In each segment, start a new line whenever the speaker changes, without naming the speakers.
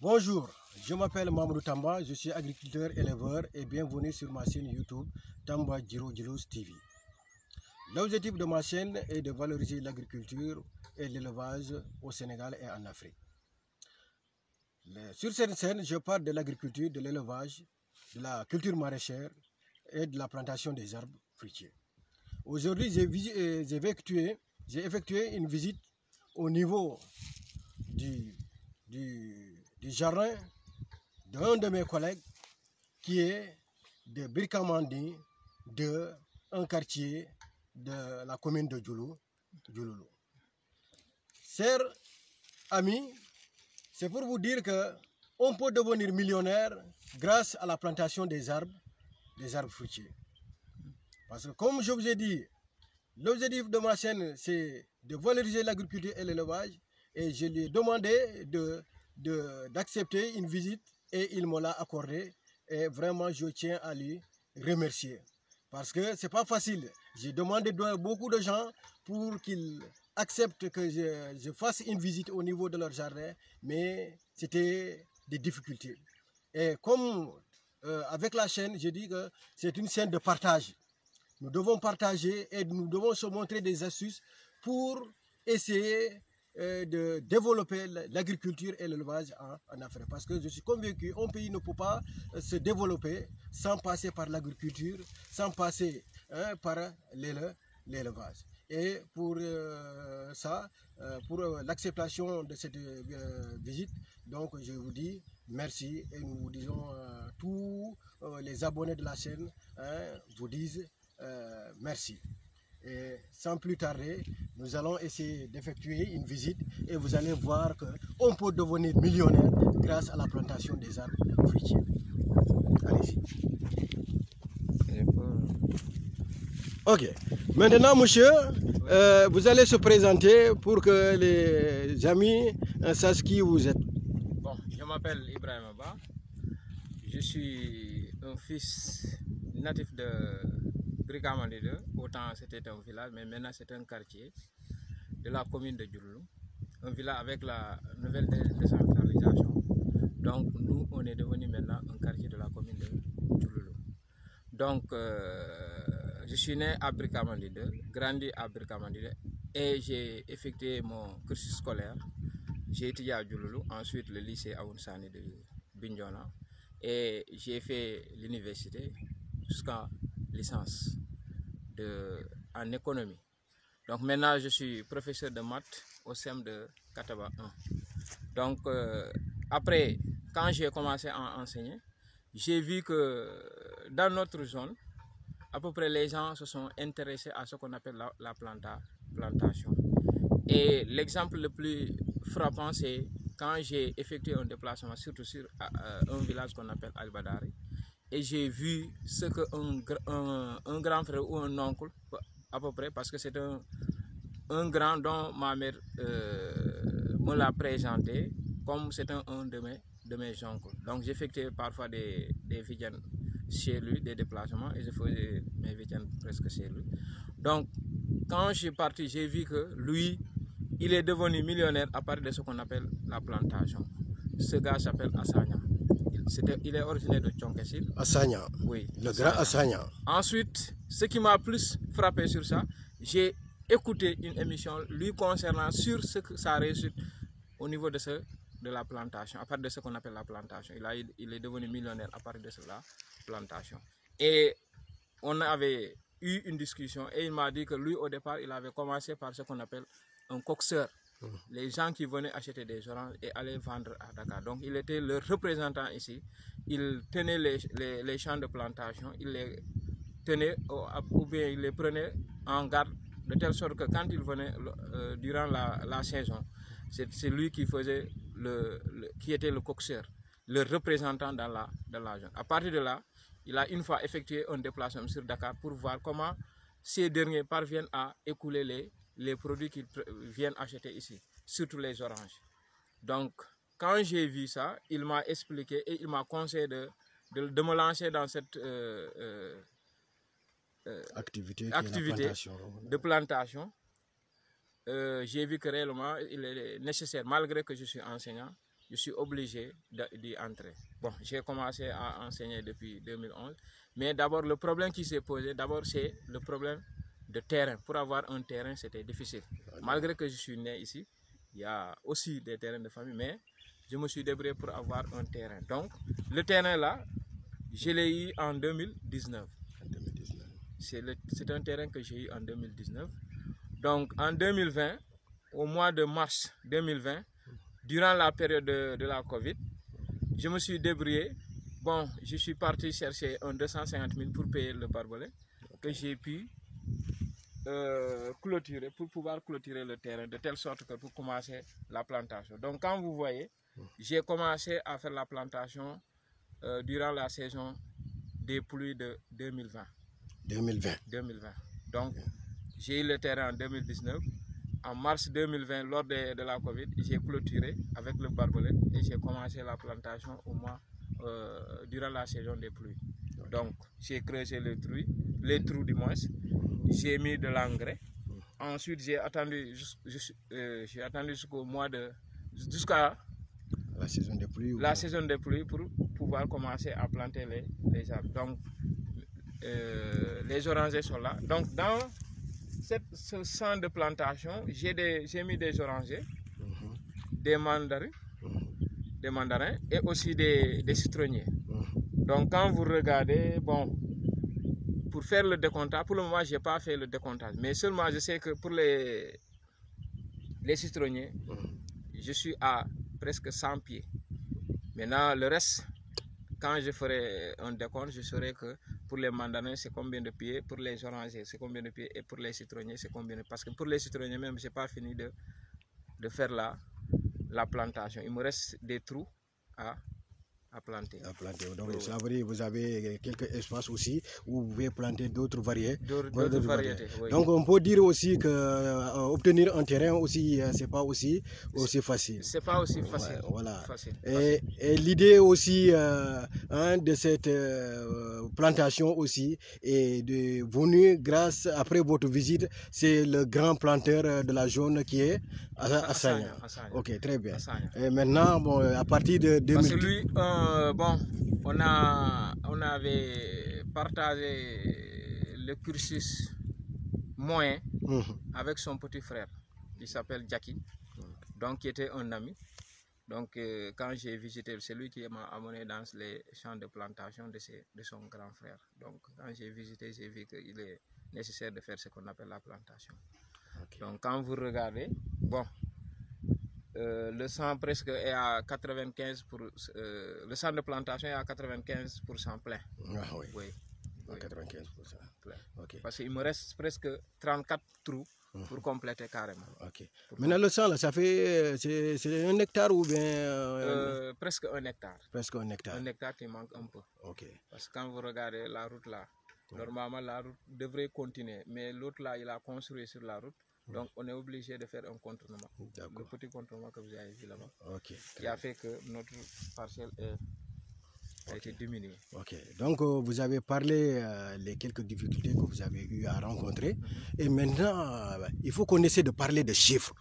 Bonjour, je m'appelle Mamadou Tamba, je suis agriculteur-éleveur et bienvenue sur ma chaîne YouTube Tamba Djiro Djiros TV. L'objectif de ma chaîne est de valoriser l'agriculture et l'élevage au Sénégal et en Afrique. Sur cette chaîne, je parle de l'agriculture, de l'élevage, de la culture maraîchère et de la plantation des arbres fruitiers. Aujourd'hui, j'ai effectué une visite au niveau du jardin d'un de mes collègues qui est de Birkamandi, un quartier de la commune de Djouloulou. Chers amis, c'est pour vous dire qu'on peut devenir millionnaire grâce à la plantation des arbres fruitiers. Parce que comme je vous ai dit, l'objectif de ma chaîne, c'est de valoriser l'agriculture et l'élevage. Et je lui ai demandé d'accepter une visite et il me l'a accordé. Et vraiment, je tiens à lui remercier. Parce que ce n'est pas facile. J'ai demandé à beaucoup de gens pour qu'ils acceptent que je fasse une visite au niveau de leur jardin. Mais c'était des difficultés. Et comme avec la chaîne, je dis que c'est une chaîne de partage. Nous devons partager et nous devons se montrer des astuces pour essayer de développer l'agriculture et l'élevage en Afrique. Parce que je suis convaincu qu'un pays ne peut pas se développer sans passer par l'agriculture, sans passer par l'élevage. Et pour ça, pour l'acceptation de cette visite, donc je vous dis merci et nous vous disons tous les abonnés de la chaîne vous disent merci. Et sans plus tarder, nous allons essayer d'effectuer une visite et vous allez voir qu'on peut devenir millionnaire grâce à la plantation des arbres fruitiers. Allez-y. Ok. Maintenant, monsieur, vous allez se présenter pour que les amis sachent qui vous êtes.
Bon, je m'appelle Ibrahim Abba. Je suis un fils natif de Birkamandi 2. Autant c'était un village, mais maintenant c'est un quartier de la commune de Djouloulou. Un village avec la nouvelle décentralisation. Donc nous, on est devenu maintenant un quartier de la commune de Djouloulou. Donc je suis né à Birkamandi 2, grandi à Birkamandi 2 et j'ai effectué mon cursus scolaire. J'ai étudié à Djouloulou, ensuite le lycée Aounsani de Bignona et j'ai fait l'université jusqu'à licence en économie. Donc maintenant je suis professeur de maths au CEM de Kataba 1. Donc après, quand j'ai commencé à enseigner, j'ai vu que dans notre zone, à peu près les gens se sont intéressés à ce qu'on appelle la plantation. Et l'exemple le plus frappant, c'est quand j'ai effectué un déplacement, surtout sur un village qu'on appelle Al-Badari, et j'ai vu ce qu'un grand frère ou un oncle, à peu près, parce que c'est un grand dont ma mère me l'a présenté, comme c'est un de mes oncles. Donc j'effectuais parfois des week-ends chez lui, des déplacements, et je faisais mes week-ends presque chez lui. Donc quand je suis parti, j'ai vu que lui, il est devenu millionnaire à partir de ce qu'on appelle la plantation. Ce gars s'appelle Assagna. Il est originaire de Tchonkessil.
Assagna.
Oui.
Le grand Assagna.
Ensuite, ce qui m'a plus frappé sur ça, j'ai écouté une émission lui concernant sur ce que ça réussit au niveau de la plantation, à partir de ce qu'on appelle la plantation. Il est devenu millionnaire à partir de la plantation. Et on avait eu une discussion et il m'a dit que lui, au départ, il avait commencé par ce qu'on appelle un coxeur. Les gens qui venaient acheter des oranges et allaient vendre à Dakar. Donc il était le représentant ici. Il tenait les champs de plantation, il les tenait ou bien il les prenait en garde de telle sorte que quand il venait durant la saison, c'est lui qui faisait qui était le coxeur, le représentant dans la zone. À partir de là, il a une fois effectué un déplacement sur Dakar pour voir comment ces derniers parviennent à écouler les produits qu'ils viennent acheter ici, surtout les oranges. Donc, quand j'ai vu ça, il m'a expliqué et il m'a conseillé de me lancer dans cette activité de plantation. J'ai vu que réellement, il est nécessaire, malgré que je suis enseignant, je suis obligé d'y entrer. Bon, j'ai commencé à enseigner depuis 2011, mais d'abord le problème qui s'est posé, d'abord c'est le problème de terrain. Pour avoir un terrain, c'était difficile. Malgré que je suis né ici, il y a aussi des terrains de famille, mais je me suis débrouillé pour avoir un terrain. Donc, le terrain là, je l'ai eu en 2019. C'est un terrain que j'ai eu en 2019. Donc, en 2020, au mois de mars 2020, durant la période de la Covid, je me suis débrouillé. Bon, je suis parti chercher un 250 000 pour payer le barbelé que j'ai pu clôturer, pour pouvoir clôturer le terrain de telle sorte que pour commencer la plantation. Donc, quand vous voyez, j'ai commencé à faire la plantation durant la saison des pluies de 2020. 2020. Donc, j'ai eu le terrain en 2019. En mars 2020, lors de la Covid, j'ai clôturé avec le barbelé et j'ai commencé la plantation au mois durant la saison des pluies. Donc, j'ai creusé les trous du moins. J'ai mis de l'engrais. Ensuite, j'ai attendu jusqu'au mois jusqu'à
la saison des pluies.
Saison des pluies pour pouvoir commencer à planter les arbres. Donc, les orangers sont là. Donc, dans ce champ de plantation, j'ai mis des orangers, des mandarins et aussi des citronniers. Donc, quand vous regardez, bon, pour faire le décomptage, pour le moment, je n'ai pas fait le décomptage, mais seulement je sais que pour les citronniers, je suis à presque 100 pieds. Maintenant, le reste, quand je ferai un décompte, je saurai que pour les mandarins, c'est combien de pieds, pour les orangers, c'est combien de pieds, et pour les citronniers, c'est combien de pieds. Parce que pour les citronniers, même, je n'ai pas fini de faire la plantation. Il me reste des trous à planter.
Donc, ça veut dire que vous avez quelques espaces aussi où vous pouvez planter d'autres variétés.
D'autres variétés, oui.
Donc, on peut dire aussi que obtenir un terrain aussi, c'est pas aussi facile.
C'est pas aussi facile.
Voilà.
Facile.
Et l'idée aussi de cette plantation aussi est venue grâce, après votre visite, c'est le grand planteur de la zone qui est Assagna. Ok, très bien. Et maintenant, bon, à partir de 2000...
Parce que lui, bon, on avait partagé le cursus moyen avec son petit frère, qui s'appelle Jackie, donc qui était un ami. Donc quand j'ai visité, c'est lui qui m'a amené dans les champs de plantation de son grand frère. Donc quand j'ai visité, j'ai vu qu'il est nécessaire de faire ce qu'on appelle la plantation. Okay. Donc quand vous regardez, bon, le champ presque est à 95 le champ de plantation est à 95% plein.
Ah oui.
Oui.
95%.
Plein.
Okay.
Parce qu'il me reste presque 34 trous pour compléter carrément.
Okay. Maintenant le champ là, ça fait c'est 1 hectare ou bien
presque 1 hectare.
Presque 1 hectare.
1 hectare qui manque un peu.
Okay.
Parce que quand vous regardez la route là, normalement la route devrait continuer, mais l'autre là il a construit sur la route. Donc on est obligé de faire un contournement. Le petit contournement que vous avez vu là-bas, qui a fait que notre parcelle a été diminuée.
Ok, donc vous avez parlé des quelques difficultés que vous avez eu à rencontrer. Et maintenant, il faut qu'on essaie de parler de chiffres.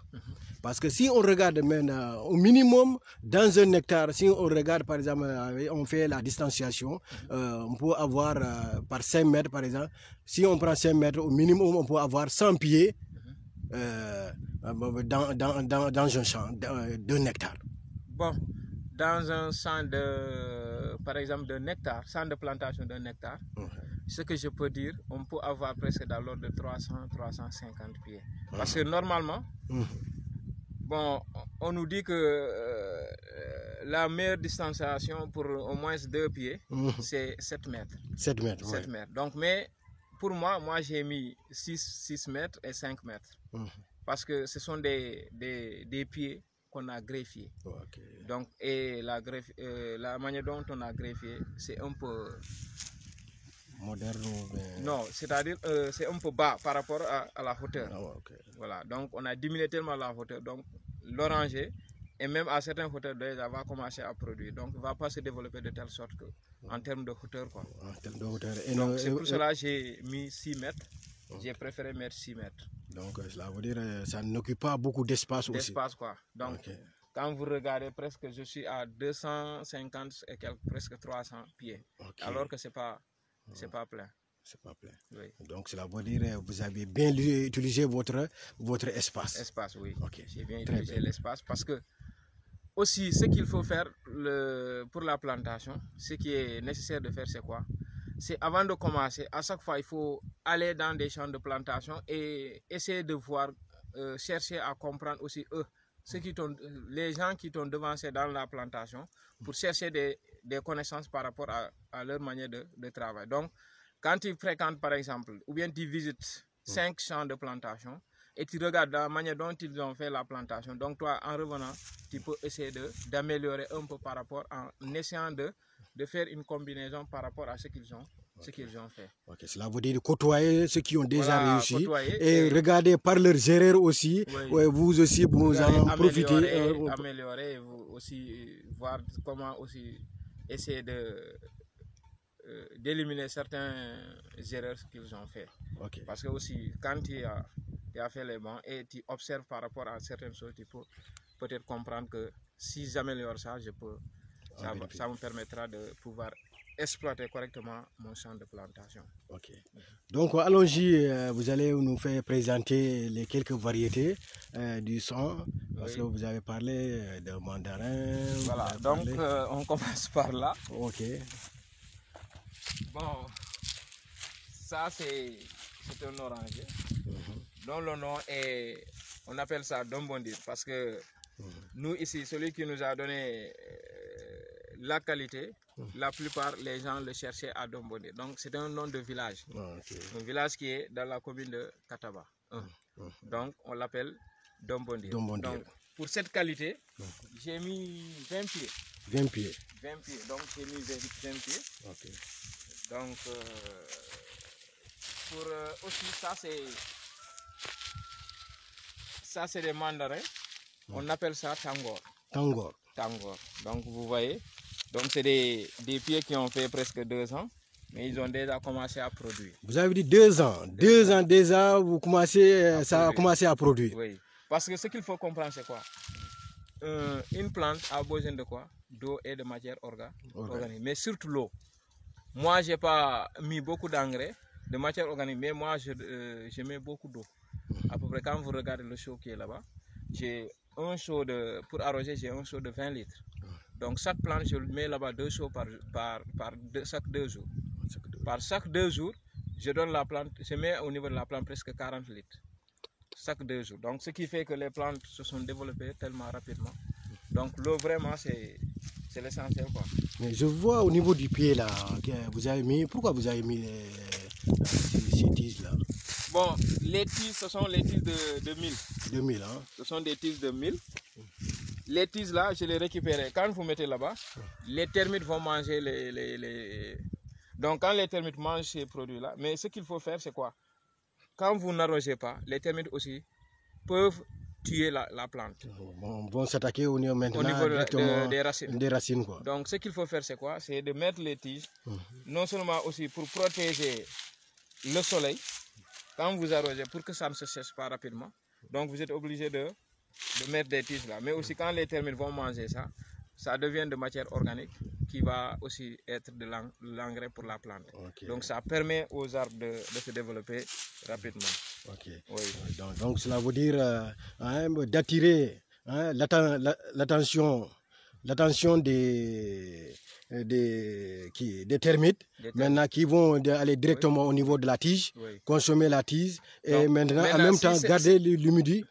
Parce que si on regarde maintenant, au minimum, dans 1 hectare, si on regarde par exemple, on fait la distanciation, on peut avoir par 5 mètres par exemple, si on prend 5 mètres, au minimum, on peut avoir 100 pieds. Dans un champ d'1 hectare.
Bon, dans un champ par exemple d'1 hectare, champ de plantation d'1 hectare, ce que je peux dire, on peut avoir presque dans l'ordre de 300-350 pieds. Parce que normalement, bon, on nous dit que la meilleure distanciation pour au moins 2 pieds, c'est 7 mètres.
7 mètres,
7 mètres. Donc, mais pour moi j'ai mis 6 mètres et 5 mètres. Parce que ce sont des pieds qu'on a greffiés.
Okay.
Donc, et la manière dont on a greffié, c'est un peu...
moderne ou...
Non, c'est-à-dire c'est un peu bas par rapport à la hauteur.
Okay.
Voilà, donc on a diminué tellement la hauteur. Donc, l'oranger, et même à certaines hauteurs, déjà va commencer à produire. Donc, il ne va pas se développer de telle sorte que, en termes de hauteur, quoi.
En termes de hauteur.
Donc, c'est pour cela que j'ai mis 6 mètres. J'ai préféré mettre 6 mètres.
Donc, cela veut dire que ça n'occupe pas beaucoup d'espace aussi.
D'espace, quoi. Donc, Quand vous regardez, presque je suis à 250 et quelques, presque 300 pieds.
Okay.
Alors que c'est pas plein.
C'est pas plein.
Oui.
Donc cela veut dire que vous avez bien utilisé votre espace.
Espace, oui.
Okay.
J'ai bien utilisé l'espace parce que aussi ce qu'il faut faire pour la plantation, ce qui est nécessaire de faire, c'est quoi? C'est avant de commencer, à chaque fois il faut aller dans des champs de plantation et essayer de voir, chercher à comprendre aussi eux, les gens qui t'ont devancé dans la plantation, pour chercher des connaissances par rapport à leur manière de travail. Donc, quand tu fréquentes par exemple, ou bien tu visites 5 champs de plantation et tu regardes la manière dont ils ont fait la plantation, donc toi en revenant, tu peux essayer d'améliorer un peu par rapport, en essayant de faire une combinaison par rapport à ce qu'ils ont fait.
Okay. Cela veut dire côtoyer ceux qui ont déjà réussi
et
regarder par leurs erreurs aussi, vous aussi vous en profitez.
Améliorer et vous aussi voir comment aussi essayer d'éliminer certaines erreurs qu'ils ont fait.
Okay.
Parce que aussi quand tu as fait les bons et tu observes par rapport à certaines choses, tu peux peut-être comprendre que si j'améliore ça, ça me permettra de pouvoir exploiter correctement mon champ de plantation.
Ok. Donc allons-y, vous allez nous faire présenter les quelques variétés du son, parce que vous avez parlé de mandarin.
Voilà, donc on commence par là.
Ok.
Bon, ça c'est un oranger, dont le nom est, on appelle ça Dombondir, parce que nous ici, celui qui nous a donné la qualité, la plupart les gens le cherchaient à Dombondir. Donc c'est un nom de village, un village qui est dans la commune de Kataba. Donc on l'appelle Dombondir. Donc pour cette qualité, j'ai mis 20 pieds.
20 pieds.
20 pieds, donc j'ai mis 20 pieds.
Okay.
Donc pour aussi ça c'est des mandarins. On appelle ça Tangor.
Tangor.
Tangor. Donc vous voyez, donc c'est des pieds qui ont fait presque 2 ans, mais ils ont déjà commencé à produire.
Vous avez dit 2 ans. 2 ans déjà, ça a commencé à produire.
Oui, parce que ce qu'il faut comprendre, c'est quoi? Une plante a besoin de quoi? D'eau et de matière organique, mais surtout l'eau. Moi, j'ai pas mis beaucoup d'engrais, de matière organique, mais moi, je mets beaucoup d'eau. À peu près, quand vous regardez le seau qui est là-bas, j'ai un seau pour arroser, j'ai un seau de 20 litres. Donc chaque plante, je mets là-bas 2 seaux chaque 2 jours. Par chaque 2 jours, je donne la plante, je mets au niveau de la plante presque 40 litres. Chaque 2 jours. Donc ce qui fait que les plantes se sont développées tellement rapidement. Donc l'eau vraiment c'est l'essentiel, quoi.
Mais je vois au niveau du pied là, vous avez mis, pourquoi vous avez mis ces tiges là?
Bon, les tiges, ce sont les tiges de 1000.
De 1000, hein?
Ce sont des tiges de 1000. Les tiges là, je les récupérais. Quand vous mettez là-bas, les termites vont manger Donc quand les termites mangent ces produits-là, mais ce qu'il faut faire, c'est quoi? Quand vous n'arrosez pas, les termites aussi peuvent tuer la plante.
Vont s'attaquer au niveau des racines. Quoi.
Donc ce qu'il faut faire, c'est quoi? C'est de mettre les tiges, non seulement aussi pour protéger le soleil, quand vous arrosez, pour que ça ne se sèche pas rapidement. Donc vous êtes obligé de mettre des tiges là. Mais aussi quand les termites vont manger ça, ça devient de matière organique qui va aussi être de l'engrais pour la plante. Okay. Donc ça permet aux arbres de se développer rapidement.
Okay.
Oui.
Donc cela veut dire d'attirer l'attention des termites, maintenant qui vont aller directement au niveau de la tige, consommer la tige et maintenant en même temps garder l'humidité.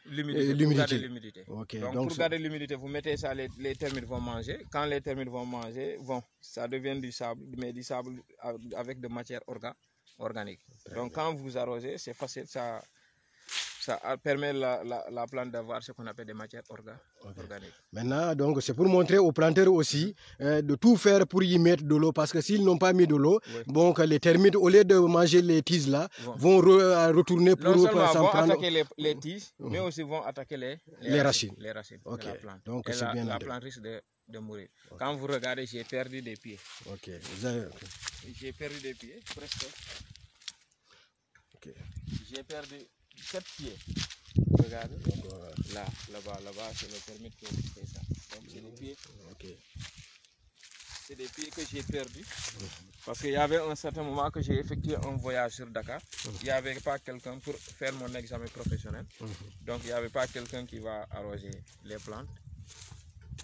Okay.
Donc pour garder l'humidité, vous mettez ça, les termites vont manger. Quand les termites vont manger, ça devient du sable, mais du sable avec de matière organique. Donc quand vous arrosez, c'est facile, ça permet la plante d'avoir ce qu'on appelle des matières organiques.
Maintenant, donc c'est pour montrer aux planteurs aussi de tout faire pour y mettre de l'eau, parce que s'ils n'ont pas mis de l'eau, bon, les termites, au lieu de manger les tiges là, vont retourner pour
non seulement vont attaquer les tiges, mais aussi vont attaquer les racines de la plante.
Donc
et la plante risque de mourir. Quand vous regardez, j'ai perdu des pieds. J'ai perdu des pieds, presque. J'ai perdu 7 pieds. Regarde. Là, là-bas, c'est le permis qui fait ça. Donc c'est des pieds. C'est des pieds que j'ai perdus. Parce qu'il y avait un certain moment que j'ai effectué un voyage sur Dakar. Il n'y avait pas quelqu'un pour faire mon examen professionnel. Donc il n'y avait pas quelqu'un qui va arroser les plantes.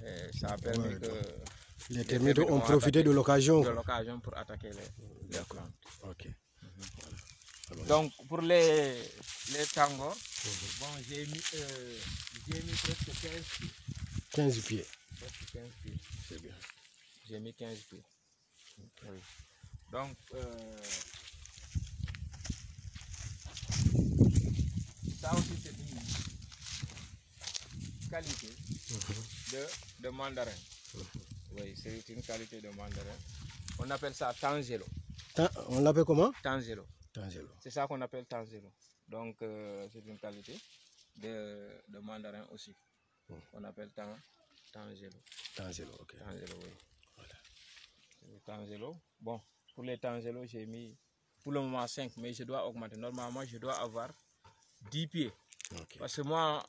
Et ça a permis que
les termites ont profité de l'occasion.
Pour attaquer les plantes.
Ok.
Donc pour les tangors, bon, j'ai mis presque 15 pieds.
15 pieds.
Presque 15 pieds.
C'est bien.
J'ai mis 15 pieds. Oui. Donc, ça aussi c'est une qualité de mandarin. Oui, c'est une qualité de mandarin. On appelle ça Tangelo.
On l'appelle comment?
Tangelo.
C'est
ça qu'on appelle Tangelo. Donc, c'est une qualité de mandarin aussi. On appelle Tangelo.
Tangelo, ok.
Tangelo, oui. Tangelo. Bon, pour les Tangelo, j'ai mis pour le moment 5, mais je dois augmenter. Normalement, je dois avoir 10 pieds. Okay. Parce que moi,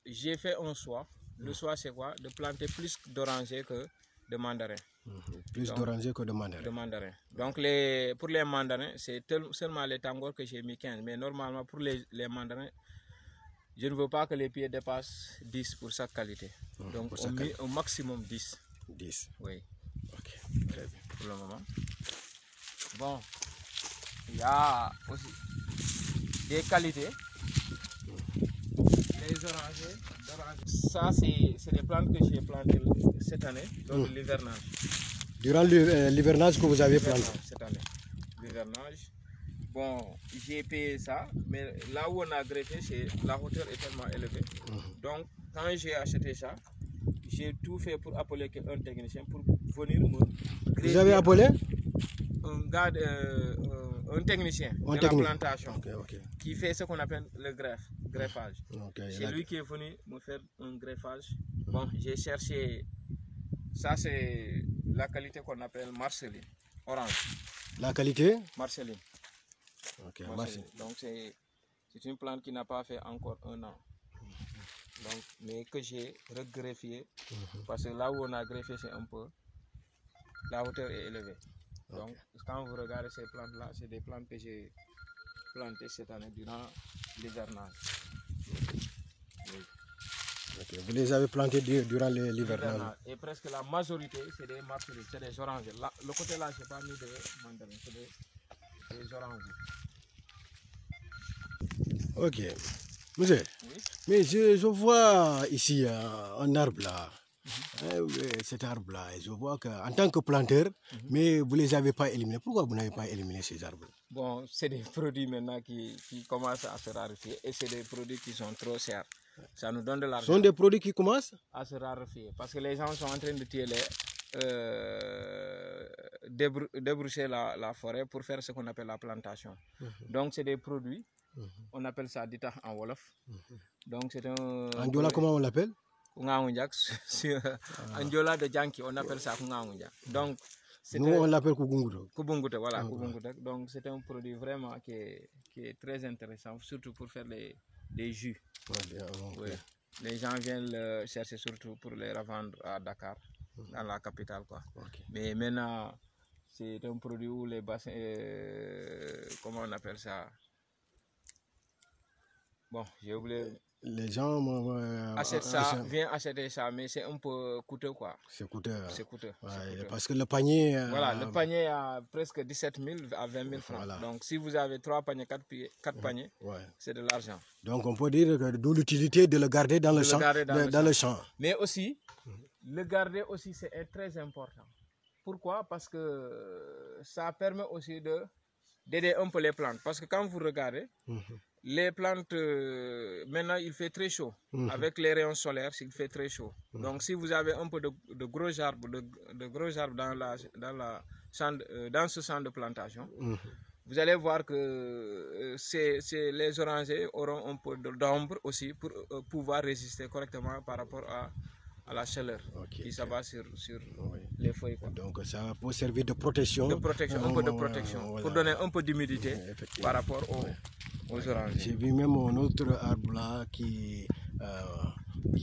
j'ai fait un choix. Le choix, c'est quoi? De planter plus d'orangers que de mandarins.
Plus d'orangers que de mandarins.
Donc, pour les mandarins, c'est seulement les tangors que j'ai mis 15. Mais normalement, pour les mandarins, je ne veux pas que les pieds dépassent 10 pour chaque qualité. Donc, on met au maximum 10.
10.
Oui.
Ok, très bien.
Pour le moment. Bon, il y a aussi des qualités. Les orangers. Ça, c'est des plantes que j'ai plantées cette année, donc l'hivernage.
Durant l'hivernage que vous avez planté?
Cette année. L'hivernage. Bon, j'ai payé ça, mais là où on a greffé, la hauteur est tellement élevée. Donc, quand j'ai acheté ça, j'ai tout fait pour appeler un technicien pour venir me greffer.
Vous avez appelé?
Un technicien de la plantation qui fait ce qu'on appelle le greffage. C'est lui qui est venu me faire un greffage. Bon, j'ai cherché, ça c'est la qualité qu'on appelle Marceline, orange.
La qualité?
Marceline.
Marceline.
Donc c'est une plante qui n'a pas fait encore 1 an. Donc, mais que j'ai regreffié, parce que là où on a greffé, c'est un peu, la hauteur est élevée. Donc, quand vous regardez ces plantes-là, c'est des plantes que j'ai plantées cette année durant l'hivernage.
Vous les avez plantées durant l'hivernage?
Et presque la majorité, c'est des marcelines, c'est des oranges. Là, le côté là, je n'ai pas mis de mandarines, c'est des oranges.
Ok. Monsieur, mais je vois ici un arbre là. Cet arbre-là, je vois qu'en tant que planteur, mais vous ne les avez pas éliminés. Pourquoi vous n'avez pas éliminé ces arbres?
Bon, c'est des produits maintenant qui commencent à se raréfier et c'est des produits qui sont trop chers. Ça nous donne de l'argent.
Ce sont des produits qui commencent
à se raréfier parce que les gens sont en train de tuer débrousser la forêt pour faire ce qu'on appelle la plantation. Donc, c'est des produits, on appelle ça dita en Wolof. Donc, c'est un.
En Diola, comment on l'appelle?
Andiola de Djanki, on appelle ça Kungaounja. Donc,
nous on l'appelle Kubunguto.
Kubunguto, voilà, Kubunguto. Donc, c'est un produit vraiment qui est très intéressant, surtout pour faire des jus. Les gens viennent le chercher surtout pour les revendre à Dakar, dans la capitale, quoi. Mais maintenant, c'est un produit où les bassins, comment on appelle ça? Bon, j'ai oublié.
Les gens
viennent acheter ça, mais c'est un peu coûteux, quoi.
C'est coûteux.
C'est coûteux.
Parce que le panier...
Voilà, le panier a presque 17 000 à 20 000 francs. Voilà. Donc, si vous avez 3 paniers, 4 paniers, c'est de l'argent.
Donc, on peut dire que d'où l'utilité de le garder dans le champ.
Mais aussi, le garder aussi, c'est très important. Pourquoi? Parce que ça permet aussi d'aider un peu les plantes. Parce que quand vous regardez, les plantes, maintenant il fait très chaud. Avec les rayons solaires, il fait très chaud. Donc si vous avez un peu de gros arbres, dans ce champ de plantation, vous allez voir que les orangers auront un peu d'ombre aussi pour pouvoir résister correctement par rapport à la chaleur qui s'abat sur les feuilles, quoi.
Donc ça peut servir de protection.
Un peu de protection, pour donner un peu d'humidité par rapport aux oranges.
J'ai vu même un autre arbre arbre-là qui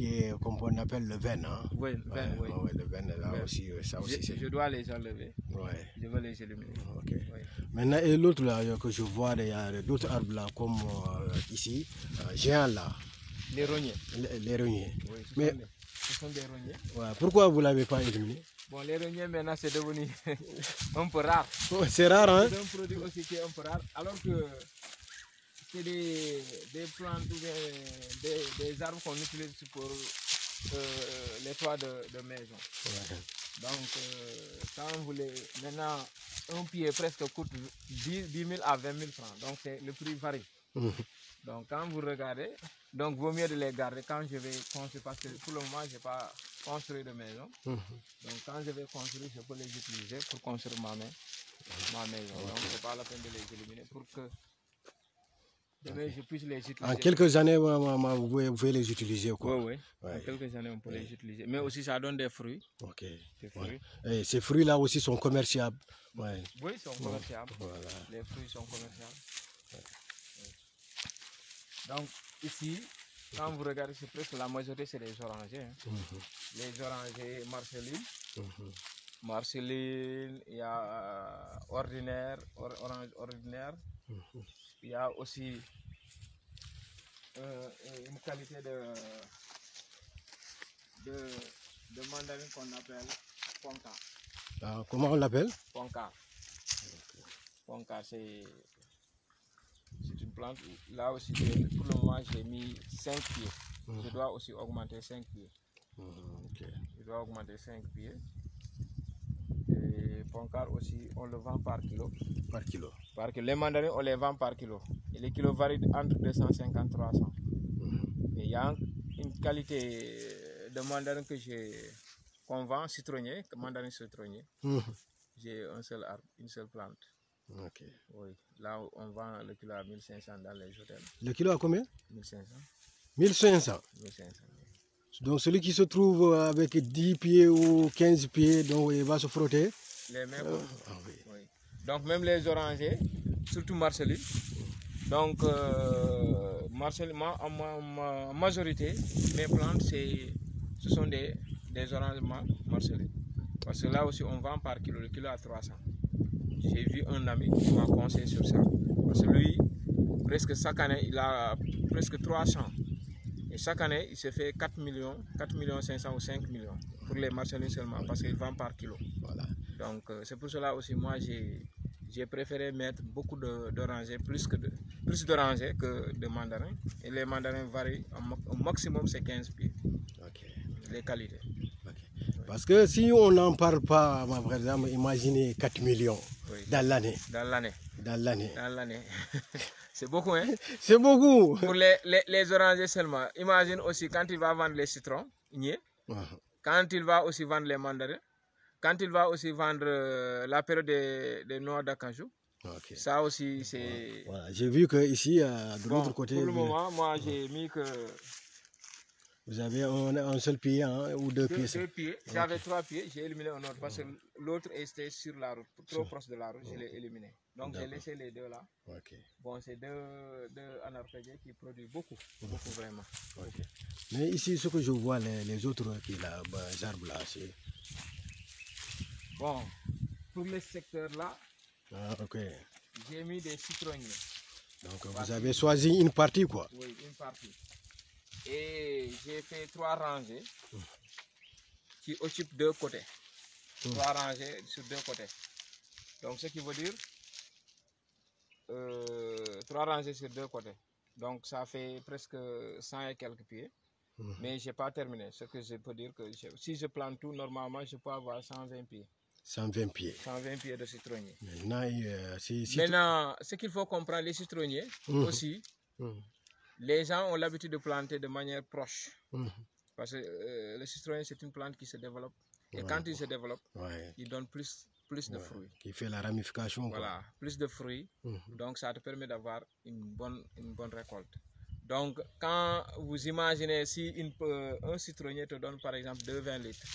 est, comme on appelle, le vin. Hein?
Oui, le vin, oui.
Ouais, le vin, là
Ouais.
aussi, ça aussi.
Je dois les enlever.
Ouais.
Je vais les éliminer.
Ok.
Oui.
Maintenant, et l'autre là que je vois, il y a d'autres arbres là, comme ici, géants là.
Les rogners.
Les rogners.
Oui, ce sont des rogners.
Ouais. Pourquoi vous ne l'avez pas éliminé?
Bon, les rogners maintenant c'est devenu un peu rare.
C'est rare, hein?
C'est un produit aussi qui est un peu rare, alors que c'est des plantes ou des arbres qu'on utilise pour les toits de maison.
Ouais.
Donc, quand vous voulez, maintenant, un pied presque coûte 10 000 à 20 000 francs. Donc, le prix varie. Donc, quand vous regardez, donc vaut mieux de les garder quand je vais construire, parce que pour le moment, je n'ai pas construit de maison. Donc, quand je vais construire, je peux les utiliser pour construire ma maison. Donc, ce n'est pas la peine de les éliminer pour que demain, je puisse les utiliser.
En quelques années, vous pouvez les utiliser, quoi.
Oui, oui. En quelques années, on peut les utiliser. Mais aussi, ça donne des fruits.
Ok.
Des fruits.
Et ces fruits-là aussi sont commerciables. Ouais.
Oui, ils sont commerciables.
Voilà.
Les fruits sont commerciables. Donc, ici, quand vous regardez, c'est presque la majorité, c'est les orangers. Hein. Les orangers Marceline. Marceline, il y a ordinaire, orange ordinaire. Il y a aussi une qualité de mandarine qu'on appelle Ponca.
Ah, comment on l'appelle?
Ponca. Ponca, c'est une plante. Là aussi, pour le moment, j'ai mis 5 pieds. Je dois aussi augmenter 5 pieds. Je dois augmenter 5 pieds. Et Ponca aussi, on le vend par kilo.
Par kilo.
Les mandarines, on les vend par kilo. Et les kilos varient entre 250 et 300. Mais il y a une qualité de mandarine qu'on vend, citronnier, mandarine citronnier. J'ai un seul arbre, une seule plante.
Ok.
Oui. Là, on vend le kilo à 1500 dans les hôtels.
Le kilo à combien?
1500.
1500.
1500.
Donc celui qui se trouve avec 10 pieds ou 15 pieds, donc il va se frotter.
Les mêmes.
Oui.
Oui. Donc même les orangers, surtout Marceline. Donc en majorité, mes plantes, ce sont des oranges Marceline. Parce que là aussi, on vend par kilo, le kilo à 300. J'ai vu un ami qui m'a conseillé sur ça. Parce que lui, presque chaque année, il a presque 300. Et chaque année, il se fait 4 millions 500 ou 5 millions pour les Marcelines seulement, parce qu'il vend par kilo. Voilà. Donc c'est pour cela aussi, moi, j'ai préféré mettre beaucoup d'orangers, plus d'orangers que de mandarins. Et les mandarins varient, au maximum c'est 15 pieds. Okay. Les qualités.
Okay. Parce que si on n'en parle pas, par exemple, imaginez 4 millions dans l'année.
Dans l'année. C'est beaucoup, hein?
C'est beaucoup.
Pour les orangers seulement. Imagine aussi quand il va vendre les citrons, quand il va aussi vendre les mandarins, quand il va aussi vendre la période des noix d'acajou. Okay. Ça aussi, c'est...
Voilà. J'ai vu qu'ici, de l'autre côté...
Pour le moment, moi, j'ai mis que...
Vous avez un seul pied, hein, ou deux pieds?
Deux pieds. J'avais 3 pieds, j'ai éliminé un autre parce que l'autre était sur la route, trop proche de la route, je l'ai éliminé. Donc j'ai laissé les deux là. Okay. Bon, c'est deux anarpégiés qui produisent beaucoup vraiment.
Okay. Mais ici, ce que je vois, les autres arbres là, c'est...
Bon, pour le secteur là,
okay.
J'ai mis des citronniers.
Donc vous avez choisi une partie, quoi?
Oui, une partie. Et j'ai fait 3 rangées qui occupent 2 côtés. 3 rangées sur 2 côtés. Donc ce qui veut dire 3 rangées sur 2 côtés. Donc ça fait presque 100 et quelques pieds. Mais je n'ai pas terminé. Ce que je peux dire que si je plante tout, normalement je peux avoir 120 pieds.
120 pieds.
120 pieds de citronniers.
Maintenant,
ce qu'il faut comprendre, les citronniers aussi, les gens ont l'habitude de planter de manière proche. Parce que le citronnier, c'est une plante qui se développe. Et quand il se développe, il donne plus de fruits.
Qui fait la ramification.
Voilà, quoi. Plus de fruits. Donc ça te permet d'avoir une bonne récolte. Donc quand vous imaginez si un citronnier te donne par exemple 2,20 litres.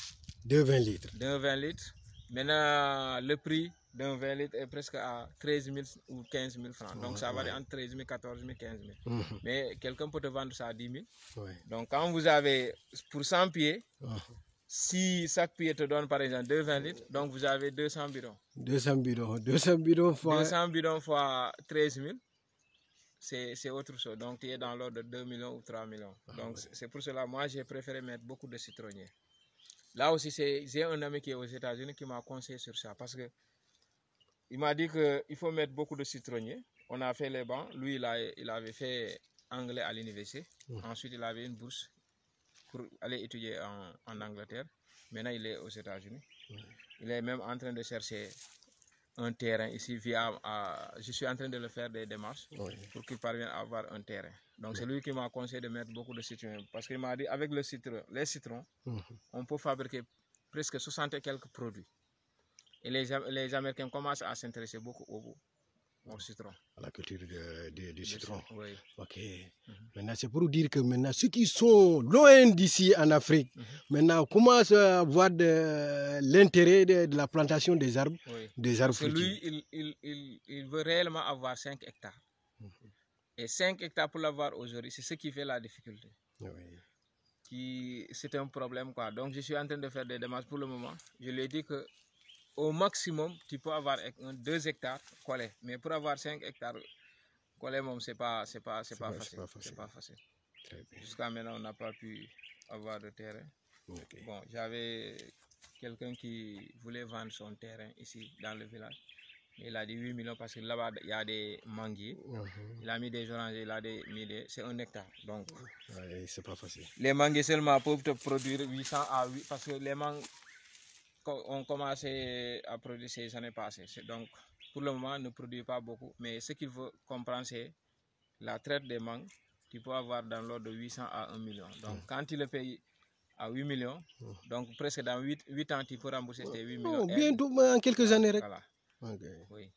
2,20 litres.
2,20 litres. Maintenant, le prix d'un 20 litres est presque à 13 000 ou 15 000 francs. Donc, ça varie entre 13 000, 14 000, 15 000. Mais quelqu'un peut te vendre ça à 10 000. Donc, quand vous avez pour 100 pieds, si chaque pied te donne par exemple 2,20 litres, donc vous avez 200 bidons.
200 bidons. 200 bidons fois...
200 bidons fois 13 000. C'est autre chose. Donc, tu es dans l'ordre de 2 millions ou 3 millions. Donc, c'est pour cela, moi, j'ai préféré mettre beaucoup de citronniers. Là aussi, j'ai un ami qui est aux États-Unis qui m'a conseillé sur ça. Parce que il m'a dit qu'il faut mettre beaucoup de citronniers. On a fait les bancs. Lui, il avait fait anglais à l'université. Ensuite, il avait une bourse pour aller étudier en Angleterre. Maintenant, il est aux États-Unis. Il est même en train de chercher un terrain ici je suis en train de le faire des démarches pour qu'il parvienne à avoir un terrain. Donc c'est lui qui m'a conseillé de mettre beaucoup de citrons parce qu'il m'a dit avec les citrons, on peut fabriquer presque 60 et quelques produits. Et les Américains commencent à s'intéresser beaucoup au citron.
À la culture du citron.
Oui.
Ok. Maintenant, c'est pour vous dire que maintenant, ceux qui sont loin d'ici en Afrique, maintenant commencent à voir l'intérêt de la plantation des arbres,
Parce que lui, il veut réellement avoir 5 hectares. Et 5 hectares pour l'avoir aujourd'hui, c'est ce qui fait la difficulté. C'est un problème, quoi. Donc, je suis en train de faire des démarches pour le moment. Je lui ai dit que au maximum, tu peux avoir 2 hectares collés. Mais pour avoir 5 hectares collés, c'est pas facile. Jusqu'à maintenant, on n'a pas pu avoir de terrain. Bon, j'avais quelqu'un qui voulait vendre son terrain ici dans le village. Il a dit 8 millions parce que là-bas, il y a des manguiers. Il a mis des orangers, il a c'est 1 hectare. Donc,
c'est pas facile.
Les manguiers seulement peuvent te produire 800 à 8 parce que les mangues ont commencé à produire ces années passées. Donc, pour le moment, ne produit pas beaucoup. Mais ce qu'il faut comprendre, c'est la traite des mangues. Tu peux avoir dans l'ordre de 800 à 1 million. Donc, quand tu le payes à 8 millions, donc presque dans 8 ans, tu peux rembourser tes 8 millions.
Bientôt, en quelques années.
Voilà.
Oui.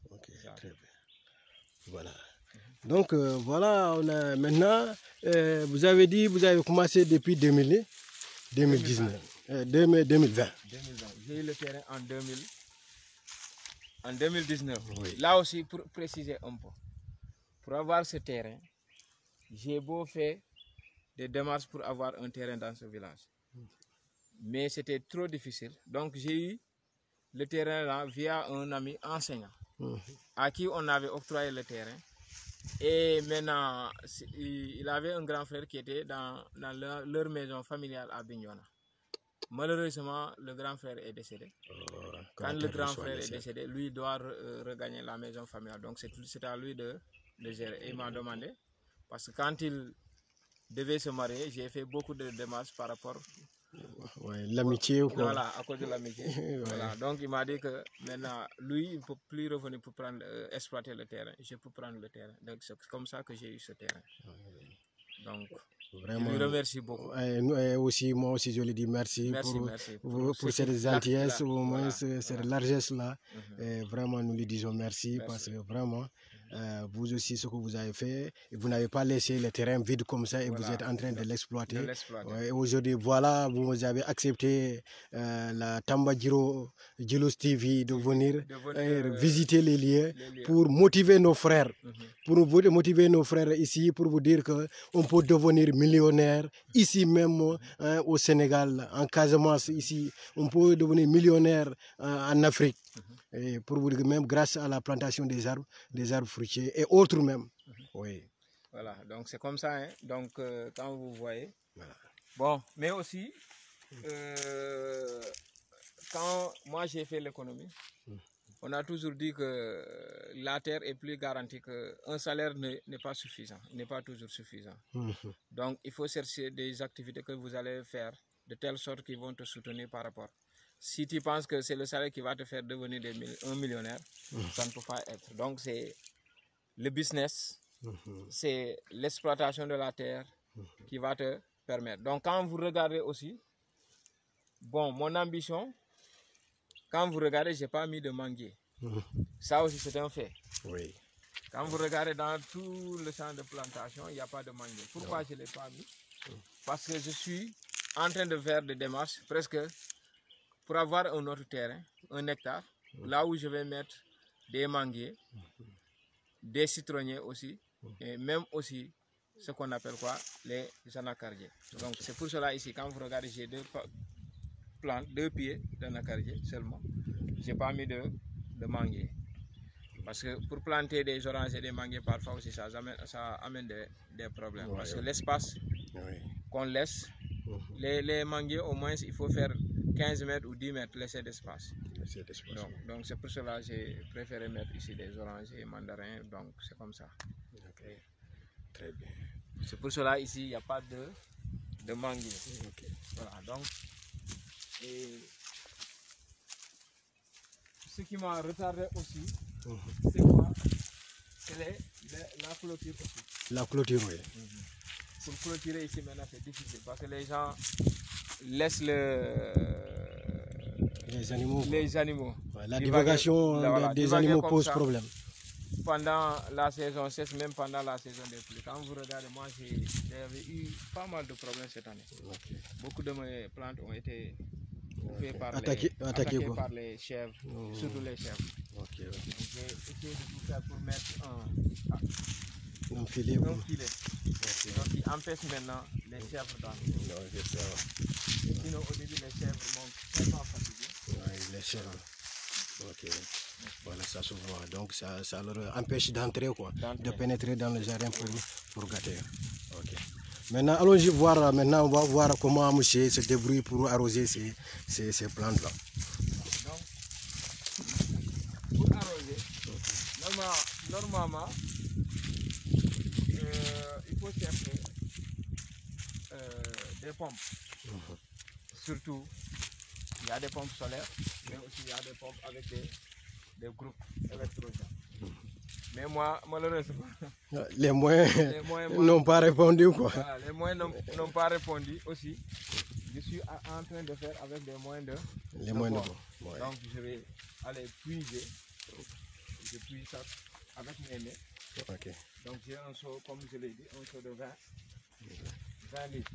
Ok, très bien. Voilà. Donc, voilà, maintenant, vous avez dit, vous avez commencé depuis 2019. 2020.
J'ai eu le terrain en 2019.
Oui.
Là aussi, pour préciser un peu, pour avoir ce terrain, j'ai beau faire des démarches pour avoir un terrain dans ce village. Mais c'était trop difficile. Donc, j'ai eu le terrain là via un ami enseignant à qui on avait octroyé le terrain. Et maintenant, il avait un grand frère qui était dans leur maison familiale à Bignona. Malheureusement, le grand frère est décédé. Quand le grand frère est décédé, lui doit regagner la maison familiale. Donc, c'est à lui de gérer. Et il m'a demandé, parce que quand il devait se marier, j'ai fait beaucoup de démarches par rapport
l'amitié ou quoi.
Voilà, à cause de l'amitié. Voilà. Donc, il m'a dit que maintenant, lui, il ne peut plus revenir pour exploiter le terrain. Je peux prendre le terrain. Donc, c'est comme ça que j'ai eu ce terrain. Donc, vraiment, je lui remercie beaucoup.
Moi aussi, je lui dis merci, pour cette gentillesse, au moins cette largesse-là. Vraiment, nous lui disons merci. Parce que vraiment, vous aussi, ce que vous avez fait, vous n'avez pas laissé le terrain vide comme ça et vous êtes en train de l'exploiter. Aujourd'hui, voilà, vous avez accepté la Tamba Djilos TV de venir visiter les lieux pour motiver nos frères. Pour motiver nos frères ici, pour vous dire qu'on peut devenir millionnaire ici même au Sénégal, en Casamance, ici, on peut devenir millionnaire en Afrique. Et pour vous dire même grâce à la plantation des arbres fruitiers et autres même. Oui.
Voilà, donc c'est comme ça. Hein. Donc quand vous voyez. Voilà. Bon, mais aussi, quand moi j'ai fait l'économie, on a toujours dit que la terre est plus garantie qu'un salaire n'est pas suffisant, n'est pas toujours suffisant. Donc, il faut chercher des activités que vous allez faire de telle sorte qu'ils vont te soutenir par rapport. Si tu penses que c'est le salaire qui va te faire devenir un millionnaire, ça ne peut pas être. Donc, c'est le business, c'est l'exploitation de la terre qui va te permettre. Donc, quand vous regardez aussi, bon, mon ambition, quand vous regardez, je n'ai pas mis de manguier. Ça aussi, c'est un fait.
Oui.
Quand vous regardez dans tout le champ de plantation, il n'y a pas de manguier. Pourquoi je ne l'ai pas mis? Parce que je suis en train de faire des démarches presque pour avoir un autre terrain, 1 hectare, là où je vais mettre des manguiers, des citronniers aussi, et même aussi ce qu'on appelle quoi, les anacardiers. Donc c'est pour cela ici, quand vous regardez, j'ai 2 plantes, 2 pieds d'anacardier seulement. J'ai pas mis de manguiers. Parce que pour planter des oranges et des manguiers, parfois aussi, ça amène des problèmes.
Ouais,
parce que l'espace qu'on laisse, les manguiers, au moins, il faut faire 15 mètres ou 10 mètres, laisser d'espace. Donc c'est pour cela que j'ai préféré mettre ici des oranges et mandarins. Donc c'est comme ça.
Okay. Très bien.
C'est pour cela ici, il n'y a pas de manguiers.
Okay.
Voilà, donc. Et ce qui m'a retardé aussi, c'est quoi? C'est la clôture aussi.
La clôture, oui.
Pour clôturer ici maintenant c'est difficile parce que les gens laissent les animaux.
Ouais, la divagation des animaux pose problème.
Pendant la saison sèche, même pendant la saison des pluies. Quand vous regardez, moi j'avais eu pas mal de problèmes cette année. Okay. Beaucoup de mes plantes ont été attaquées par les chèvres, surtout les chèvres.
Okay.
J'ai essayé de tout faire pour mettre
un filet.
Okay. Donc il empêche maintenant les chèvres d'entrer. Sinon au début les chèvres m'ont tellement fatigué.
Ouais, les chèvres. Ok. Voilà, ça se voit. Donc ça leur empêche d'entrer, quoi, de pénétrer dans le jardin pour gâter. Ok. Maintenant, allons-y voir. Maintenant, on va voir comment monsieur se débrouille pour arroser ces plantes-là.
Donc, pour arroser, normalement, il faut chercher des pompes. Surtout, il y a des pompes solaires, mais aussi il y a des pompes avec des groupes électrogènes. Mais moi, malheureusement,
les moyens n'ont pas répondu, quoi.
Voilà, les moyens n'ont pas répondu aussi. Je suis en train de faire avec des moyens de bord. Ouais. Donc je vais aller puiser. Je puise ça avec mes mains.
Okay.
Donc j'ai un seau, comme je l'ai dit, un seau de 20 litres.